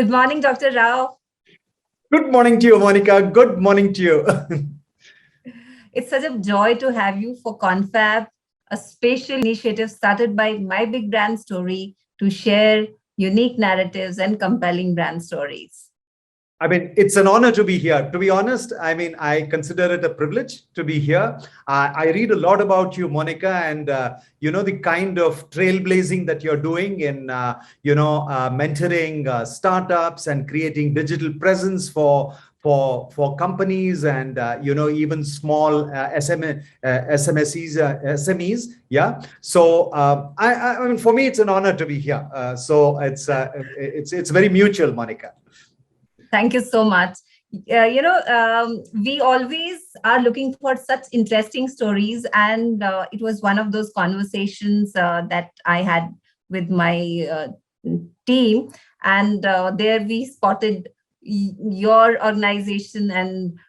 Good morning, Dr. Rao. Good morning to you, Monica. Good morning to you. It's such a joy to have you for Confab, a special initiative started by My Big Brand Story to share unique narratives and compelling brand stories. I mean, it's an honor to be here. To be honest, I mean, I consider it a privilege to be here. I read a lot about you, Monica, and the kind of trailblazing that you're doing in, mentoring startups and creating digital presence for companies and even small SMEs. Yeah. So I mean, for me, it's an honor to be here. So it's very mutual, Monica. Thank you so much. We always are looking for such interesting stories, and it was one of those conversations that I had with my team, and there we spotted your organization, and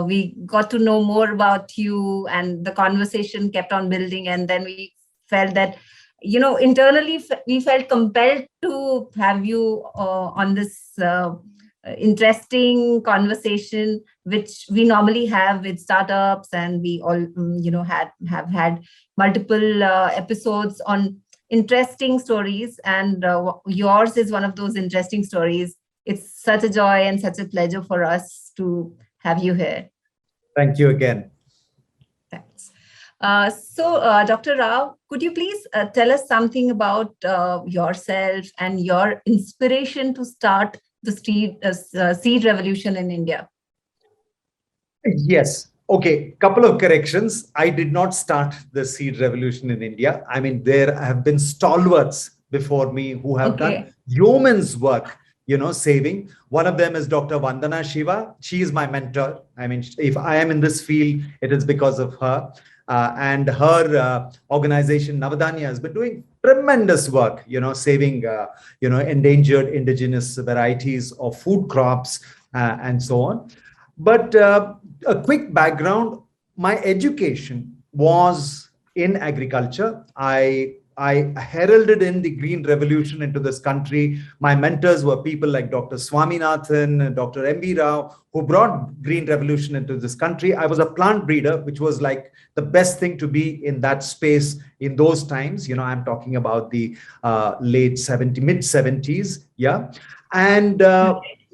we got to know more about you, and the conversation kept on building, and then we felt that internally we felt compelled to have you on this interesting conversation which we normally have with startups, and we all have had multiple episodes on interesting stories, and yours is one of those interesting stories. It's such a joy and such a pleasure for us to have you here. Thank you again. Thanks. Dr. Rao, could you please tell us something about yourself and your inspiration to start the seed revolution in India? Yes. Okay. Couple of corrections. I did not start the seed revolution in India. I mean, there have been stalwarts before me who have done yeoman's work, saving. One of them is Dr. Vandana Shiva. She is my mentor. I mean, if I am in this field, it is because of her. And her organization, Navadanya, has been doing tremendous work, saving, endangered indigenous varieties of food crops and so on. But a quick background, my education was in agriculture. I heralded in the green revolution into this country. My mentors were people like Dr. Swaminathan and Dr. M.B. Rao, who brought green revolution into this country. I was a plant breeder, which was like the best thing to be in that space in those times. I'm talking about the mid 70s. Yeah. And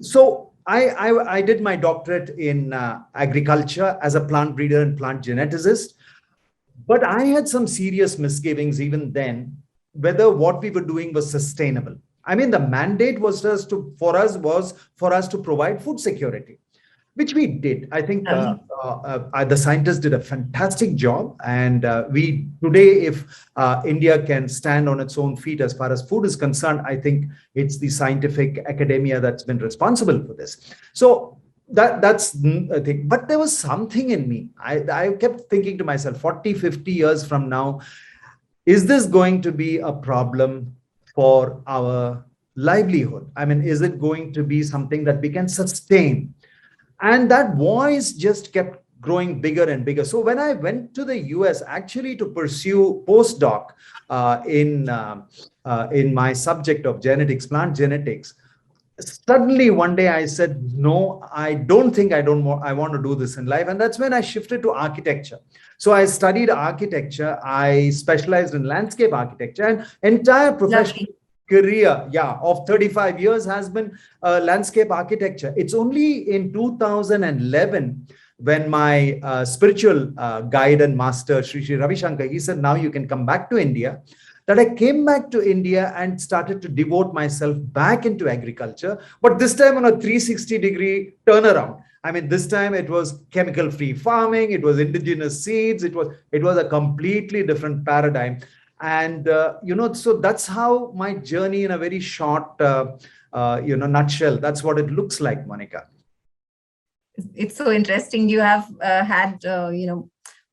so I did my doctorate in agriculture as a plant breeder and plant geneticist. But I had some serious misgivings even then, whether what we were doing was sustainable. I mean, the mandate was for us to provide food security, which we did. I think the scientists did a fantastic job. And today, if India can stand on its own feet as far as food is concerned, I think it's the scientific academia that's been responsible for this. So that's a thing. But there was something in me. I kept thinking to myself, 40, 50 years from now, is this going to be a problem for our livelihood? I mean, is it going to be something that we can sustain? And that voice just kept growing bigger and bigger. So when I went to the US actually to pursue postdoc in my subject of genetics, plant genetics, suddenly one day I said, no, I don't think I want to do this in life. And that's when I shifted to architecture. So I studied architecture. I specialized in landscape architecture, and entire professional career, of 35 years has been landscape architecture. It's only in 2011 when my spiritual guide and master, Sri Ravi Shankar, he said, now you can come back to India, that I came back to India and started to devote myself back into agriculture, but this time on a 360-degree turnaround. I mean, this time it was chemical-free farming, it was indigenous seeds, it was a completely different paradigm. And, so that's how my journey in a very short, nutshell, that's what it looks like, Monica. It's so interesting. You have had,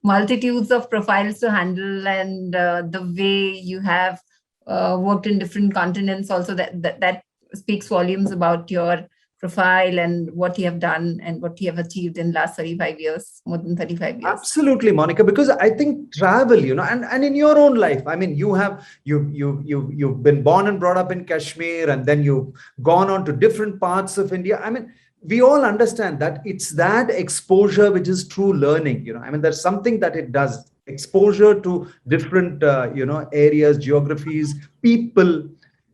multitudes of profiles to handle, and the way you have worked in different continents also, that speaks volumes about your profile and what you have done and what you have achieved in last 35 years, more than 35 years. Absolutely, Monica, because I think travel, and in your own life, I mean, you've been born and brought up in Kashmir, and then you've gone on to different parts of India. I mean, we all understand that it's that exposure which is true learning. I mean, there's something that it does. Exposure to different, areas, geographies, people.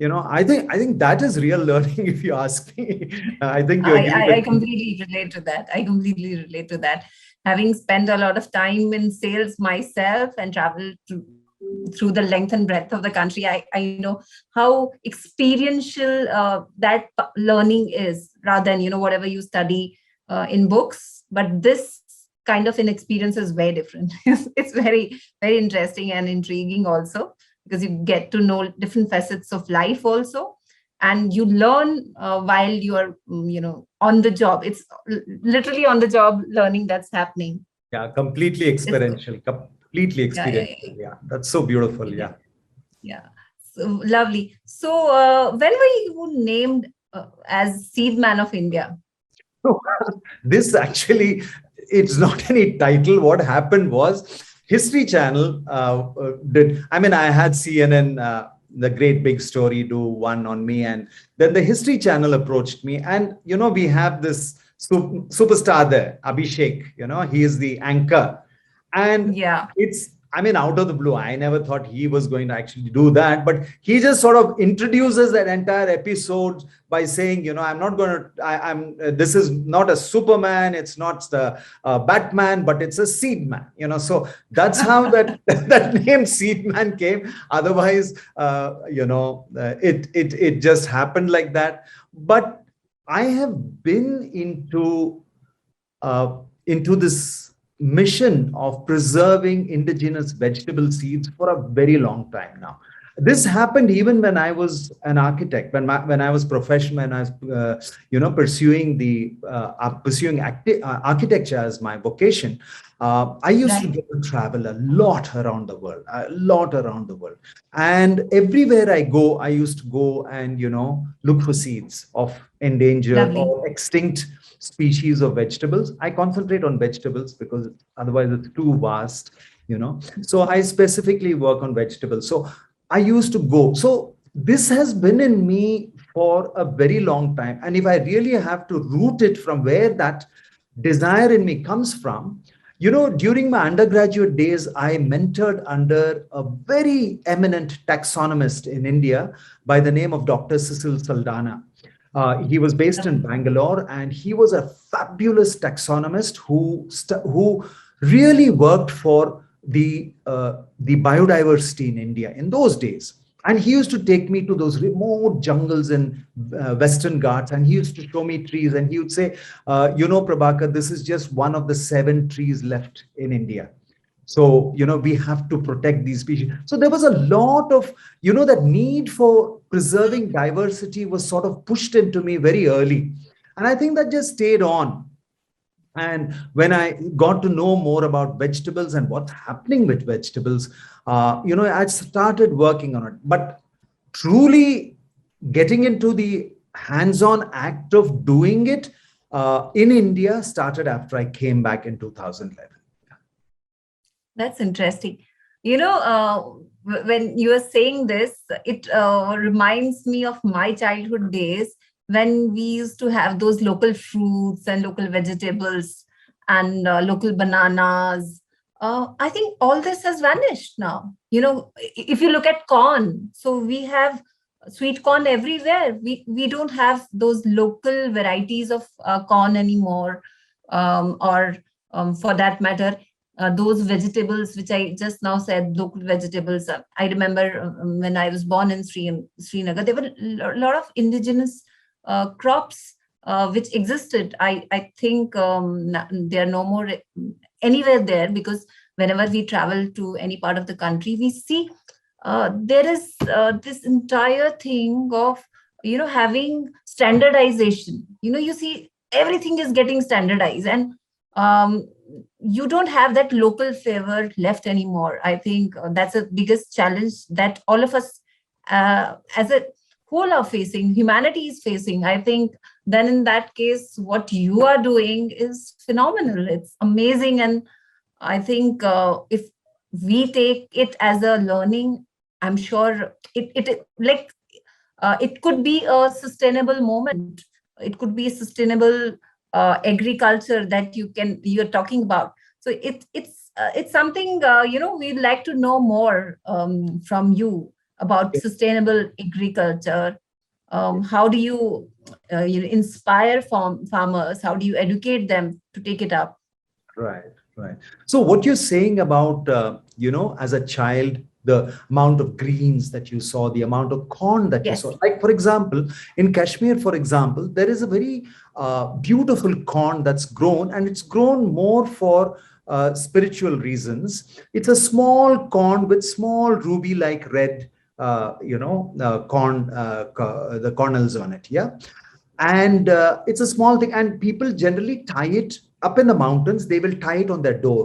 I think that is real learning, if you ask me. I think you agree I with me. completely relate to that. I completely relate to that. Having spent a lot of time in sales myself and traveled through the length and breadth of the country, I know how experiential that learning is, rather than whatever you study in books. But this kind of an experience is very different. It's very, very interesting and intriguing also, because you get to know different facets of life also, and you learn while you are on the job. It's literally on the job learning that's happening. Yeah, completely experiential. Completely experiential. Yeah. Yeah, that's so beautiful. Yeah. Yeah. So lovely. So when were you named as Seed Man of India? So, this actually, it's not any title. What happened was History Channel did. I mean, I had CNN, the Great Big Story, do one on me, and then the History Channel approached me, and we have this superstar there, Abhishek. He is the anchor, and Yeah. it's. I mean, out of the blue, I never thought he was going to actually do that, but he just sort of introduces that entire episode by saying, I'm not going to, this is not a Superman, it's not the Batman, but it's a Seed Man, so that's how that, that name Seed Man came. Otherwise, it just happened like that. But I have been into this mission of preserving indigenous vegetable seeds for a very long time now. This happened even when I was an architect, when I was professional, when I was pursuing architecture as my vocation. I used to get to travel a lot around the world, and everywhere I go, I used to go and look for seeds of endangered or extinct species of vegetables. I concentrate on vegetables because otherwise it's too vast. So I specifically work on vegetables. So I used to go. So this has been in me for a very long time. And if I really have to root it from where that desire in me comes from, during my undergraduate days, I mentored under a very eminent taxonomist in India by the name of Dr. Cecil Saldana. He was based in Bangalore, and he was a fabulous taxonomist who really worked for the biodiversity in India in those days. And he used to take me to those remote jungles in Western Ghats, and he used to show me trees, and he would say, Prabhakar, this is just one of the 7 trees left in India. So, we have to protect these species. So there was a lot of, that need for preserving diversity was sort of pushed into me very early. And I think that just stayed on. And when I got to know more about vegetables and what's happening with vegetables, I started working on it. But truly getting into the hands-on act of doing it in India started after I came back in 2011. That's interesting. When you are saying this, it reminds me of my childhood days when we used to have those local fruits and local vegetables and local bananas. I think all this has vanished now. If you look at corn, so we have sweet corn everywhere. We don't have those local varieties of corn anymore, or for that matter, those vegetables, which I just now said, local vegetables. I remember when I was born in Srinagar, there were a lot of indigenous crops which existed. I think they are no more anywhere there, because whenever we travel to any part of the country, we see there is this entire thing of having standardization. You see everything is getting standardized, and you don't have that local flavor left anymore. I think that's the biggest challenge that all of us, as a whole are facing, humanity is facing, I think then in that case, what you are doing is phenomenal. It's amazing. And I think if we take it as a learning, I'm sure it could be a sustainable moment. It could be sustainable agriculture that you're talking about. So it's something we'd like to know more from you about sustainable agriculture. How do you inspire farmers? How do you educate them to take it up? Right, right. So what you're saying about, as a child, the amount of greens that you saw, the amount of corn that you Yes. saw. Like, for example, in Kashmir, for example, there is a very beautiful corn that's grown, and it's grown more for spiritual reasons. It's a small corn with small ruby-like red, corn, the cornels on it. Yeah. And it's a small thing, and people generally tie it up in the mountains. They will tie it on their door.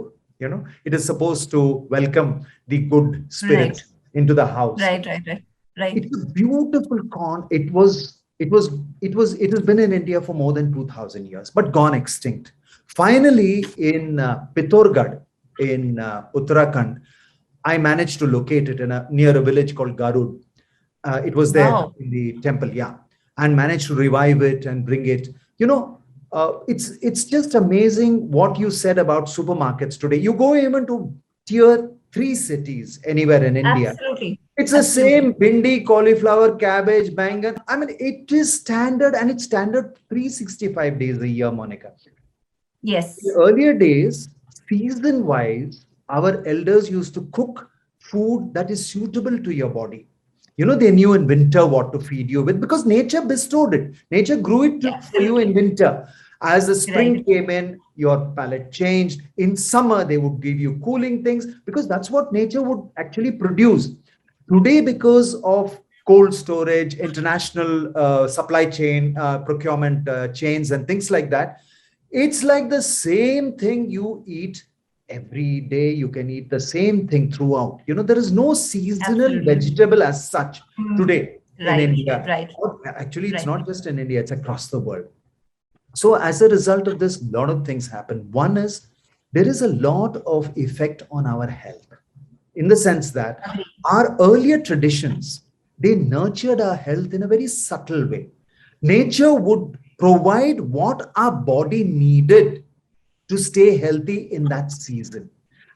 It is supposed to welcome the good Right. spirits into the house. Right. It's a beautiful corn. It has been in India for more than 2000 years, but gone extinct. Finally, in Pitorgarh in Uttarakhand, I managed to locate it near a village called Garud. It was there Wow. in the temple, yeah, and managed to revive it and bring it. It's just amazing what you said about supermarkets today. You go even to tier 3 cities anywhere in India. Absolutely. It's the same bindi, cauliflower, cabbage, bangan. I mean, it is standard, and it's standard 365 days a year, Monica. Yes. In earlier days, season wise, our elders used to cook food that is suitable to your body. They knew in winter what to feed you with, because nature bestowed it. Nature grew it for you in winter. As the spring came in, your palate changed. In summer, they would give you cooling things, because that's what nature would actually produce. Today, because of cold storage, international supply chain, procurement chains, and things like that, it's like the same thing you eat every day. You can eat the same thing throughout. There is no seasonal vegetable as such today in India. Right. Actually, it's not just in India, it's across the world. So as a result of this, a lot of things happen. One is, there is a lot of effect on our health, in the sense that our earlier traditions, they nurtured our health in a very subtle way. Nature would provide what our body needed to stay healthy in that season,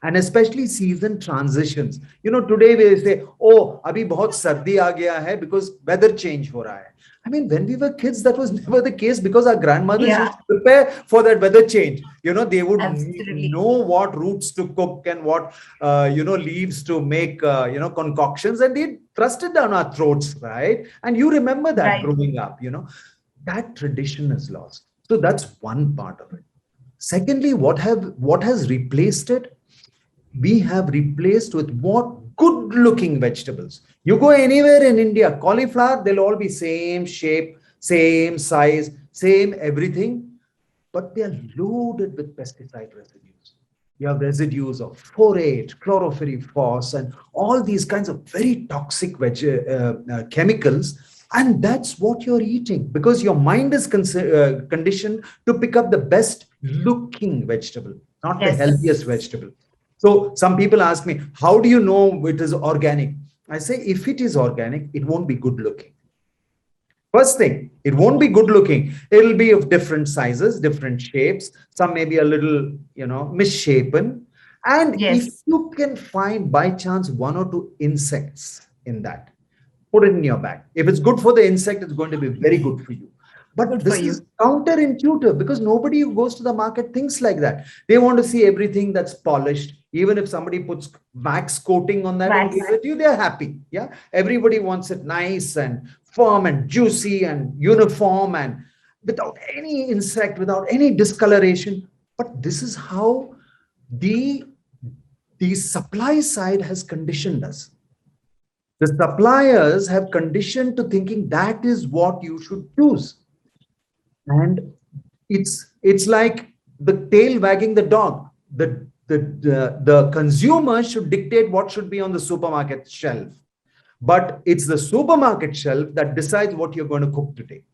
and especially season transitions. Today we say, oh, abhi bahut sardi aa gaya hai because weather change ho raha hai. I mean, when we were kids, that was never the case, because our grandmothers used to prepare for that weather change. They would know what roots to cook and what leaves to make concoctions, and they thrust it down our throats, right? And you remember that growing up. That tradition is lost. So that's one part of it. Secondly, what has replaced it? We have replaced with what? Good looking vegetables. You go anywhere in India, cauliflower, they'll all be same shape, same size, same everything, but they are loaded with pesticide residues. You have residues of phorate, chlorpyrifos, and all these kinds of very toxic chemicals. And that's what you're eating, because your mind is conditioned to pick up the best looking vegetable, not the healthiest vegetable. So some people ask me, how do you know it is organic? I say, if it is organic, it won't be good looking. First thing, it won't be good looking. It'll be of different sizes, different shapes. Some may be a little, misshapen. And if you can find by chance 1 or 2 insects in that, put it in your bag. If it's good for the insect, it's going to be very good for you. But this is counterintuitive, because nobody who goes to the market thinks like that. They want to see everything that's polished. Even if somebody puts wax coating on that and gives it to you, they're happy. Yeah. Everybody wants it nice and firm and juicy and uniform and without any insect, without any discoloration. But this is how the supply side has conditioned us. The suppliers have conditioned to thinking that is what you should choose. And it's like the tail wagging the dog. The consumer should dictate what should be on the supermarket shelf. but it's the supermarket shelf that decides what you're going to cook today.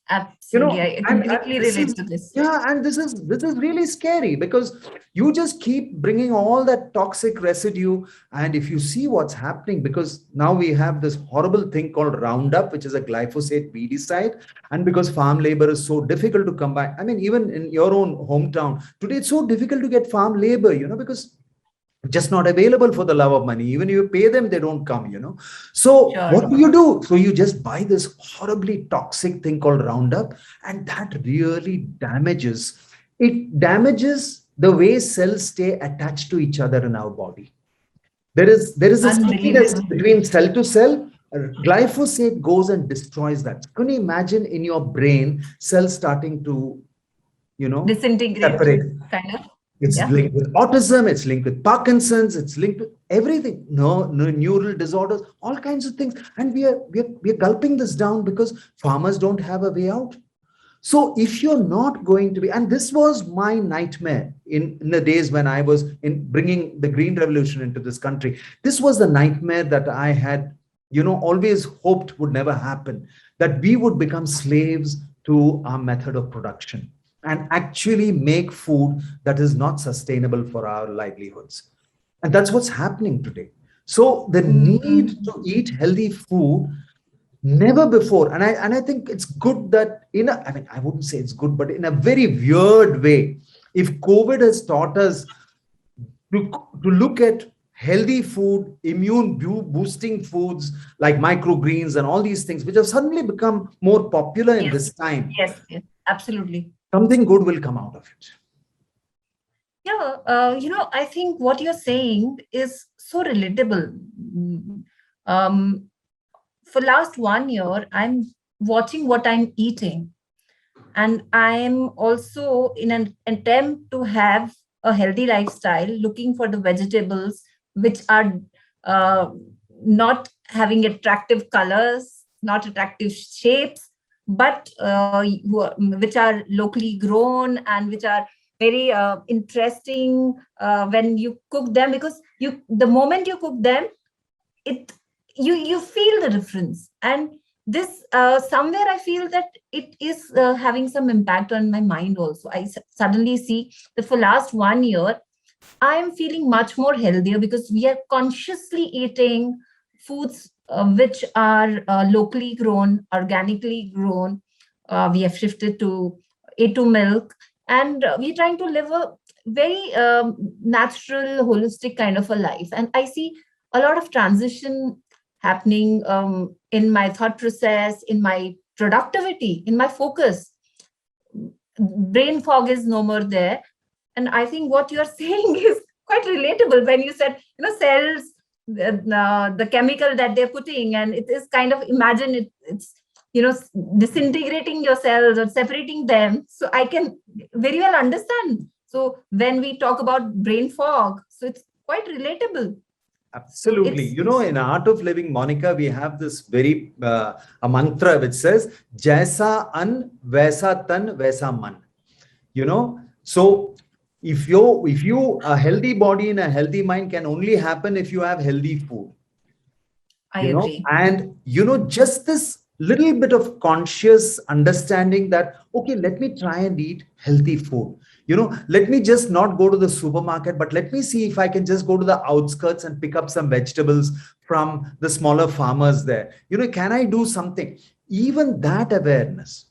Absolutely, I completely And this relate is, to this. yeah, and this is really scary, because you just keep bringing all that toxic residue. And if you see what's happening, because now we have this horrible thing called Roundup, which is a glyphosate weedicide, and because farm labor is so difficult to come by, I mean, even in your own hometown today, it's so difficult to get farm labor, because just not available for the love of money. Even if you pay them, they don't come. So Sure. what do? So you just buy this horribly toxic thing called Roundup, and that really damages the way cells stay attached to each other in our body. There is a stickiness Unbelievable. between cell to cell. Glyphosate goes and destroys that. Can you imagine in your brain cells starting to, Disintegrate, separate? kind of. It's Yeah. linked with autism, it's linked with Parkinson's, it's linked with everything. No neural disorders, all kinds of things. And we are gulping this down because farmers don't have a way out. So if you're not going to be, and this was my nightmare in the days when I was in bringing the green revolution into this country. This was the nightmare that I had, always hoped would never happen, that we would become slaves to our method of production and actually make food that is not sustainable for our livelihoods. And that's what's happening today. So the need to eat healthy food, never before. And I think it's good that I mean, I wouldn't say it's good, but in a very weird way, if COVID has taught us to look at healthy food, immune boosting foods like microgreens and all these things, which have suddenly become more popular in Yes. this time, Yes. Absolutely. something good will come out of it. Yeah, I think what you're saying is so relatable. Um, for last 1 year, I'm watching what I'm eating, and I'm also in an attempt to have a healthy lifestyle, looking for the vegetables which are uh, not having attractive colors, not attractive shapes, but which are locally grown and which are very interesting when you cook them, because the moment you cook them, it you feel the difference. And this somewhere I feel that it is having some impact on my mind also. Suddenly see that for last 1 year I am feeling much more healthier, because we are consciously eating foods which are locally grown, organically grown. We have shifted to A2 milk, and we're trying to live a very natural, holistic kind of a life. And I see a lot of transition happening in my thought process, in my productivity, in my focus. Brain fog is no more there. And I think what you're saying is quite relatable when you said, cells, the chemical that they're putting, and it is kind of, imagine it's disintegrating your cells or separating them. So I can very well understand. So when we talk about brain fog, so it's quite relatable. So Absolutely. In Art of Living, Monica, we have this very a mantra which says, Jaisa an, Vaisa tan, Vaisa man. So if you a healthy body and a healthy mind can only happen if you have healthy food. I agree. And just this little bit of conscious understanding that, okay, let me try and eat healthy food. Let me just not go to the supermarket, but let me see if I can just go to the outskirts and pick up some vegetables from the smaller farmers there. Can I do something? Even that awareness,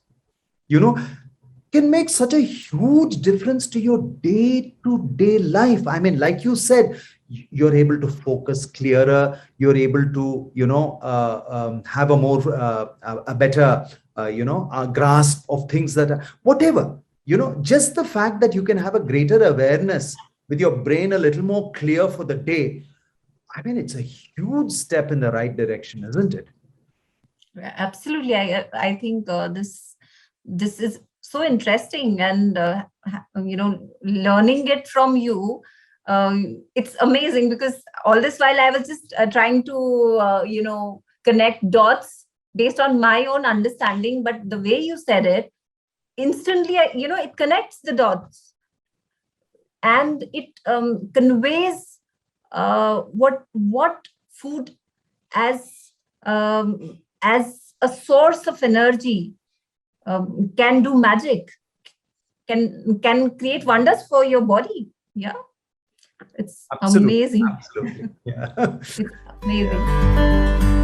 can make such a huge difference to your day-to-day life. I mean, like you said, you're able to focus clearer. You're able to, have a more, a better, grasp of things that are, whatever, just the fact that you can have a greater awareness with your brain a little more clear for the day. I mean, it's a huge step in the right direction, isn't it? Absolutely. I think this is so interesting, and learning it from you, it's amazing, because all this while I was just trying to connect dots based on my own understanding, but the way you said it, instantly it connects the dots, and it conveys what food as a source of energy can do magic, can create wonders for your body. Yeah, it's Absolutely. amazing. Absolutely. Yeah. It's amazing.